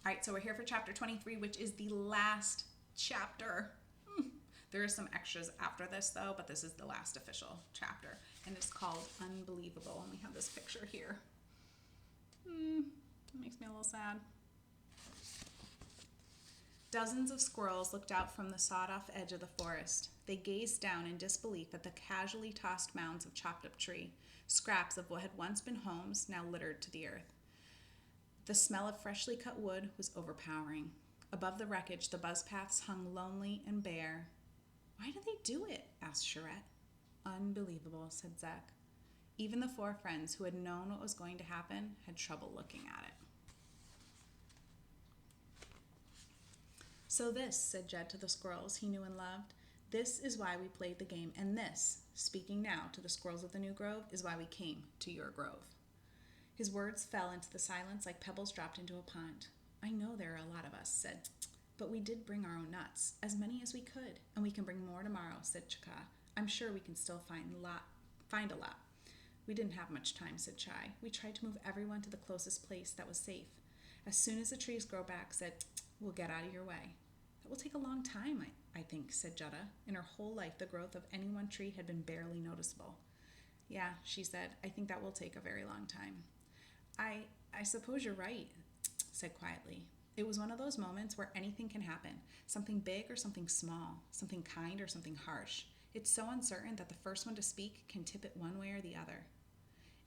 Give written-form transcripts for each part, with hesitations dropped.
All right, so we're here for chapter 23, which is the last chapter. There are some extras after this, though, but this is the last official chapter, and it's called Unbelievable, and we have this picture here. It makes me a little sad. Dozens of squirrels looked out from the sawed-off edge of the forest. They gazed down in disbelief at the casually tossed mounds of chopped-up tree, scraps of what had once been homes now littered to the earth. The smell of freshly cut wood was overpowering. Above the wreckage, the buzz paths hung lonely and bare. "Why do they do it?" asked Charette. "Unbelievable," said Zach. Even the four friends who had known what was going to happen had trouble looking at it. "So this," said Jed to the squirrels he knew and loved, "this is why we played the game, and this," speaking now to the squirrels of the new grove, "is why we came to your grove." His words fell into the silence like pebbles dropped into a pond. "I know there are a lot of us," said, "but we did bring our own nuts, as many as we could, and we can bring more tomorrow," said Chaka. "I'm sure we can still find a lot. "We didn't have much time," said Chai. "We tried to move everyone to the closest place that was safe. As soon as the trees grow back," said, "we'll get out of your way." "That will take a long time, I think," said Jutta. In her whole life, the growth of any one tree had been barely noticeable. "Yeah," she said, "I think that will take a very long time." I suppose you're right," said quietly. It was one of those moments where anything can happen, something big or something small, something kind or something harsh. It's so uncertain that the first one to speak can tip it one way or the other.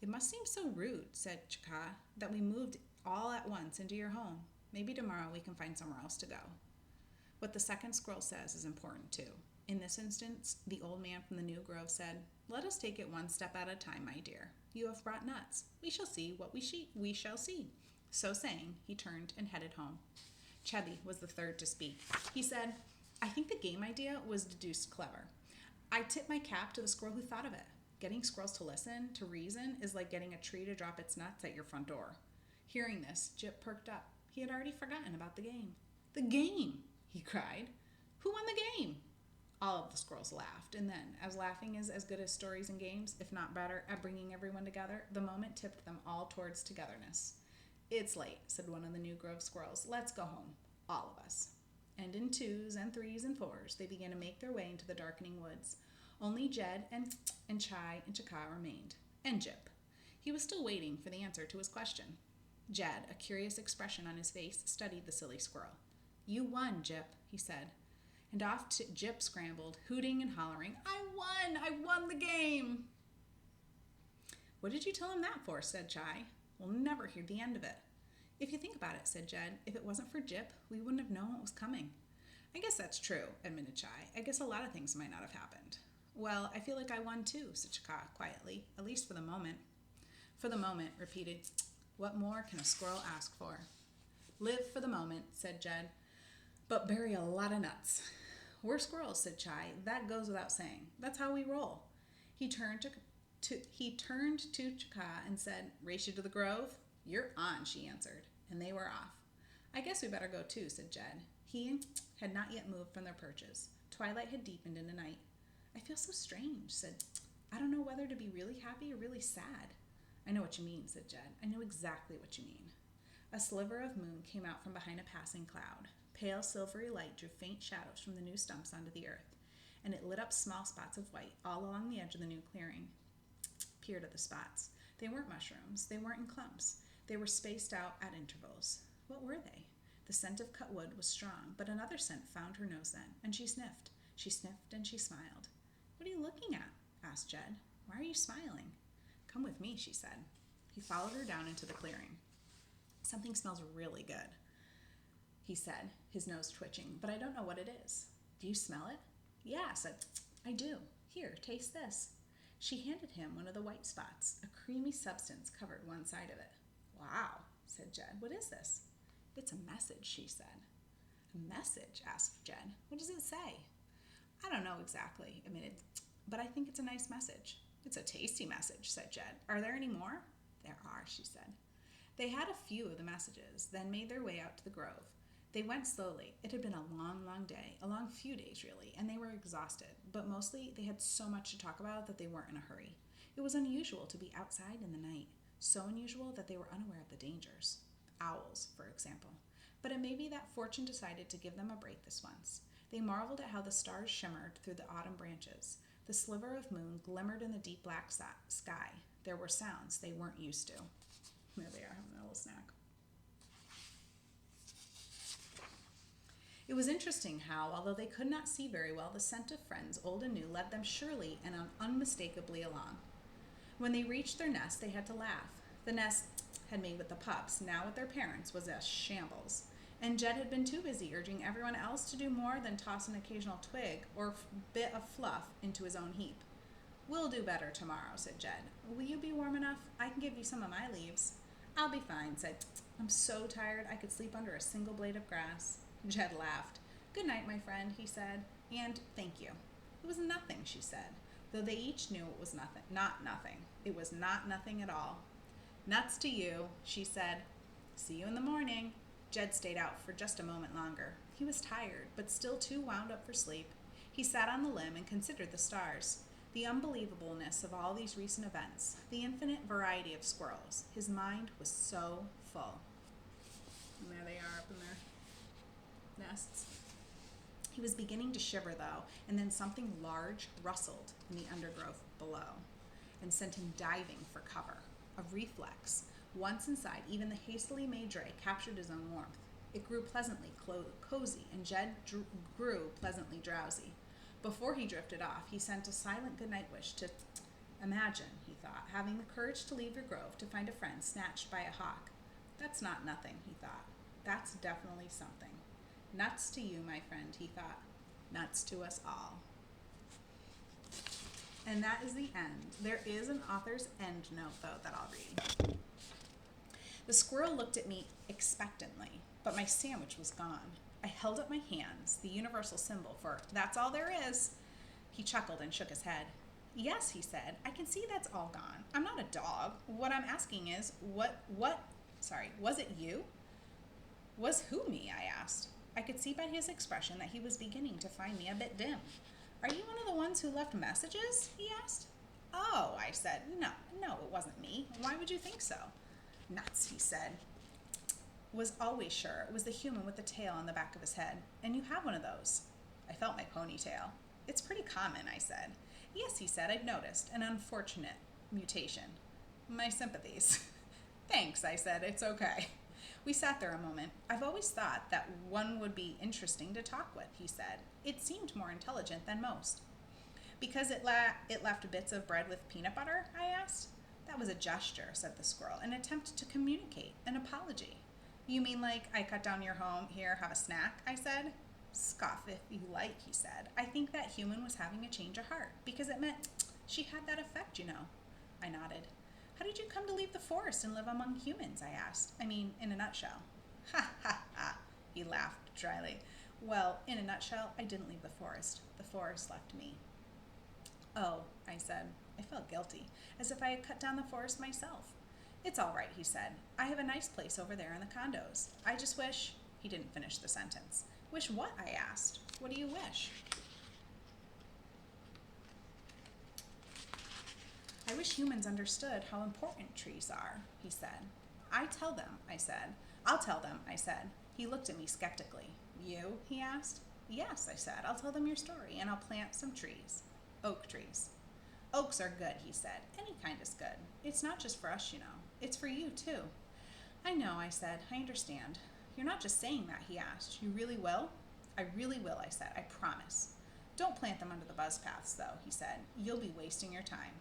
"It must seem so rude," said Chaka, "that we moved all at once into your home. Maybe tomorrow we can find somewhere else to go." What the second squirrel says is important too. In this instance, the old man from the new grove said, "Let us take it one step at a time, my dear. You have brought nuts. We shall see what we shall see." So saying, he turned and headed home. Chubby was the third to speak. He said, "I think the game idea was deuced clever. I tip my cap to the squirrel who thought of it. Getting squirrels to listen, to reason, is like getting a tree to drop its nuts at your front door." Hearing this, Jip perked up. He had already forgotten about the game. "The game!" he cried. "Who won the game?" All of the squirrels laughed, and then, as laughing is as good as stories and games, if not better, at bringing everyone together, the moment tipped them all towards togetherness. "It's late," said one of the new grove squirrels. "Let's go home, all of us." And in twos and threes and fours, they began to make their way into the darkening woods. Only Jed and Chai and Chaka remained, and Jip. He was still waiting for the answer to his question. Jed, a curious expression on his face, studied the silly squirrel. "You won, Jip," he said. And off Jip scrambled, hooting and hollering, "I won! I won the game!" "What did you tell him that for?" said Chai. "We'll never hear the end of it." "If you think about it," said Jed, "if it wasn't for Jip, we wouldn't have known what was coming." "I guess that's true," admitted Chai. "I guess a lot of things might not have happened." "Well, I feel like I won too," said Chaka quietly, "at least for the moment." "For the moment," repeated. "What more can a squirrel ask for?" "Live for the moment," said Jed, "but bury a lot of nuts." "We're squirrels," said Chai. "That goes without saying. That's how we roll." He turned to Chaka and said, "Race you to the grove?" "You're on," she answered, and they were off. "I guess we better go too," said Jed. He had not yet moved from their perches. Twilight had deepened into night. "I feel so strange," said. "I don't know whether to be really happy or really sad." "I know what you mean," said Jed. "I know exactly what you mean." A sliver of moon came out from behind a passing cloud. Pale silvery light drew faint shadows from the new stumps onto the earth, and it lit up small spots of white all along the edge of the new clearing. Peered at the spots. They weren't mushrooms. They weren't in clumps. They were spaced out at intervals. What were they? The scent of cut wood was strong, but another scent found her nose then, and she sniffed. She sniffed and she smiled. "What are you looking at?" asked Jed. "Why are you smiling?" "Come with me," she said. He followed her down into the clearing. "Something smells really good," he said, his nose twitching, "but I don't know what it is." "Do you smell it?" "Yeah," said I do. Here, taste this." She handed him one of the white spots. A creamy substance covered one side of it. "Wow," said Jed. "What is this?" "It's a message," she said. "A message?" asked Jed. "What does it say?" "I don't know exactly," admitted, "but I think it's a nice message." "It's a tasty message," said Jed. "Are there any more?" "There are," she said. They had a few of the messages, then made their way out to the grove. They went slowly. It had been a long, long day, a long few days really, and they were exhausted, but mostly they had so much to talk about that they weren't in a hurry. It was unusual to be outside in the night, so unusual that they were unaware of the dangers. Owls, for example. But it may be that fortune decided to give them a break this once. They marveled at how the stars shimmered through the autumn branches. The sliver of moon glimmered in the deep black sky. There were sounds they weren't used to. There they are, having a little snack. It was interesting how, although they could not see very well, the scent of friends, old and new, led them surely and unmistakably along. When they reached their nest, they had to laugh. The nest had made with the pups, now with their parents, was a shambles. And Jed had been too busy urging everyone else to do more than toss an occasional twig or bit of fluff into his own heap. "We'll do better tomorrow," said Jed. "Will you be warm enough? I can give you some of my leaves." "I'll be fine," said. "I'm so tired I could sleep under a single blade of grass." Jed laughed. "Good night, my friend," he said, "and thank you." "It was nothing," she said, though they each knew it was nothing. Not nothing. It was not nothing at all. "Nuts to you," she said. "See you in the morning." Jed stayed out for just a moment longer. He was tired, but still too wound up for sleep. He sat on the limb and considered the stars, the unbelievableness of all these recent events, the infinite variety of squirrels. His mind was so full. And there they are up in their nests. He was beginning to shiver, though, and then something large rustled in the undergrowth below and sent him diving for cover. A reflex. Once inside, even the hastily made dray captured his own warmth. It grew pleasantly cozy, and Jed grew pleasantly drowsy. Before he drifted off, he sent a silent goodnight wish to imagine, he thought, having the courage to leave your grove to find a friend snatched by a hawk. That's not nothing, he thought. That's definitely something. Nuts to you, my friend, he thought. Nuts to us all. And that is the end. There is an author's end note, though, that I'll read. The squirrel looked at me expectantly, but my sandwich was gone. I held up my hands, the universal symbol for "that's all there is." He chuckled and shook his head. "Yes," he said, "I can see that's all gone. I'm not a dog. What I'm asking is, was it you?" "Was who me?" I asked. I could see by his expression that he was beginning to find me a bit dim. "Are you one of the ones who left messages?" he asked. "Oh," I said, No, it wasn't me. Why would you think so?" "Nuts," he said. Was always sure it was the human with the tail on the back of his head. "And you have one of those." I felt my ponytail. "It's pretty common," I said. "Yes," he said, "I've noticed. An unfortunate mutation." "My sympathies." "Thanks," I said. "It's okay." We sat there a moment. "I've always thought that one would be interesting to talk with," he said. "It seemed more intelligent than most." "Because it left bits of bread with peanut butter?" I asked. "That was a gesture," said the squirrel, "an attempt to communicate, an apology." "You mean like I cut down your home, here, have a snack?" I said. "Scoff if you like," he said. "I think that human was having a change of heart, because it meant she had that effect, you know." I nodded. "How did you come to leave the forest and live among humans?" I asked. "I mean, in a nutshell." "Ha, ha, ha," he laughed dryly. "Well, in a nutshell, I didn't leave the forest. The forest left me." "Oh," I said. I felt guilty, as if I had cut down the forest myself. "It's all right," he said. "I have a nice place over there in the condos. I just wish—" He didn't finish the sentence. "Wish what?" I asked. "What do you wish?" "I wish humans understood how important trees are," he said. "I tell them," I said. "I'll tell them," I said. He looked at me skeptically. "You?" he asked. "Yes," I said. "I'll tell them your story, and I'll plant some trees. Oak trees." "Oaks are good," he said. "Any kind is good. It's not just for us, you know. It's for you, too." "I know," I said. "I understand." "You're not just saying that," he asked. "You really will?" "I really will," I said. "I promise." "Don't plant them under the buzz paths, though," he said. "You'll be wasting your time."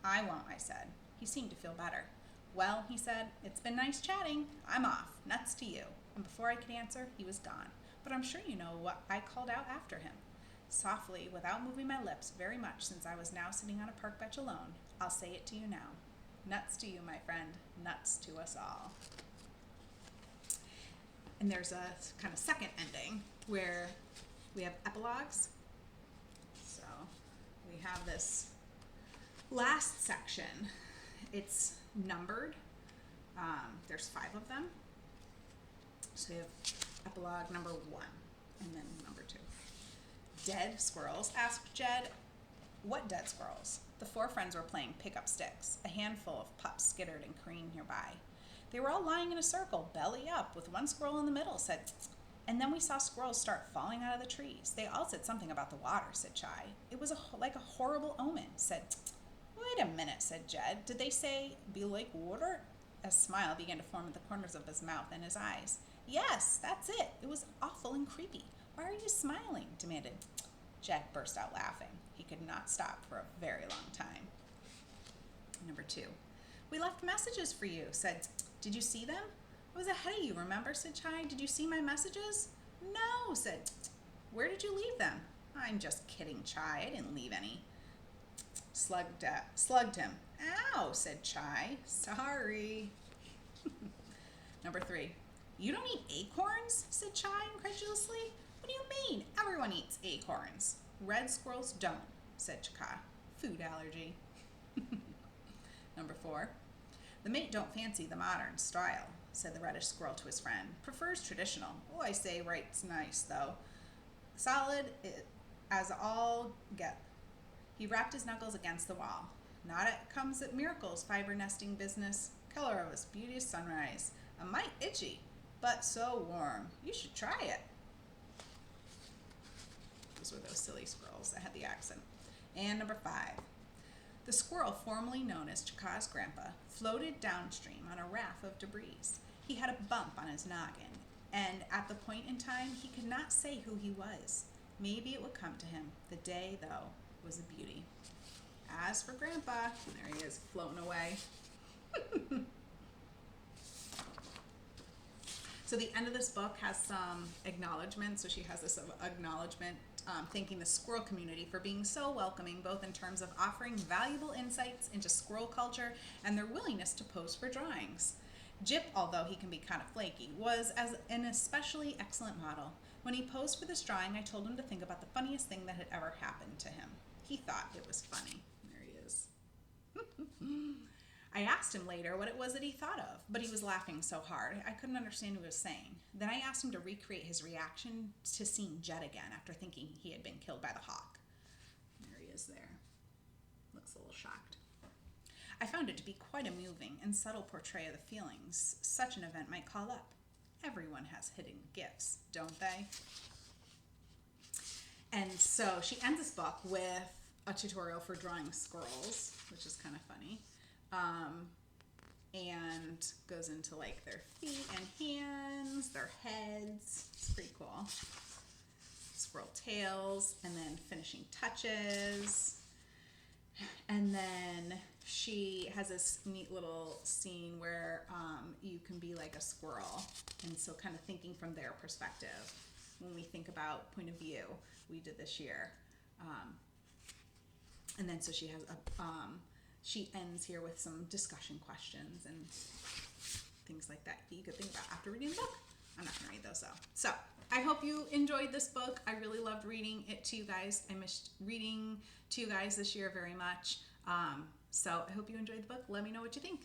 "I won't," I said. He seemed to feel better. "Well," he said, "it's been nice chatting. I'm off. Nuts to you." And before I could answer, he was gone. But I'm sure you know what I called out after him. Softly, without moving my lips very much since I was now sitting on a park bench alone, I'll say it to you now. Nuts to you, my friend. Nuts to us all. And there's a kind of second ending where we have epilogues. So we have this last section. It's numbered. There's 5 of them. So we have epilogue number 1 and then number 2. "Dead squirrels?" asked Jed. "What dead squirrels?" The 4 friends were playing pick-up sticks. A handful of pups skittered and careened nearby. They were all lying in a circle, belly up, with one squirrel in the middle, said Tsk, tsk. And then we saw squirrels start falling out of the trees. They all said something about the water, said Chai. It was like a horrible omen, said Tsk, tsk. Wait a minute, said Jed. Did they say be like water? A smile began to form at the corners of his mouth and his eyes. Yes, that's it. It was awful and creepy. Why are you smiling? Demanded. Jed burst out laughing. He could not stop for a very long time. Number 2. We left messages for you, said. Did you see them? I was ahead of you, remember, said Chai. Did you see my messages? No, said. Where did you leave them? I'm just kidding, Chai. I didn't leave any. Slugged him. Ow, said Chai. Sorry. Number 3. You don't eat acorns? Said Chai incredulously. What do you mean? Everyone eats acorns. Red squirrels don't, said Chaka. Food allergy. Number 4. The mate don't fancy the modern style, said the reddish squirrel to his friend. Prefers traditional. Oh, I say right's nice, though. Solid as all get. He rapped his knuckles against the wall. Not it comes at Miracle's fiber nesting business. Color of us beauteous sunrise. A mite itchy, but so warm. You should try it. Those were those silly squirrels that had the accent. And number 5. The squirrel, formerly known as Chaka's grandpa, floated downstream on a raft of debris. He had a bump on his noggin, and at the point in time, he could not say who he was. Maybe it would come to him. The day, though, was a beauty. As for Grandpa, there he is, floating away. So the end of this book has some acknowledgement. So she has this acknowledgement thanking the squirrel community for being so welcoming, both in terms of offering valuable insights into squirrel culture and their willingness to pose for drawings. Jip, although he can be kind of flaky, was as an especially excellent model. When he posed for this drawing, I told him to think about the funniest thing that had ever happened to him. He thought it was funny. There he is. I asked him later what it was that he thought of, but he was laughing so hard I couldn't understand what he was saying. Then I asked him to recreate his reaction to seeing Jed again after thinking he had been killed by the hawk. There he is there. Looks a little shocked. I found it to be quite a moving and subtle portrayal of the feelings such an event might call up. Everyone has hidden gifts, don't they? And so she ends this book with a tutorial for drawing squirrels, which is kind of funny. And goes into like their feet and hands, their heads. It's pretty cool. Squirrel tails, and then finishing touches. And then she has this neat little scene where you can be like a squirrel. And so kind of thinking from their perspective. When we think about point of view, we did this year. And then so she has a... she ends here with some discussion questions and things like that you could think about after reading the book. I'm not going to read those though. So I hope you enjoyed this book. I really loved reading it to you guys. I missed reading to you guys this year very much. So I hope you enjoyed the book. Let me know what you think.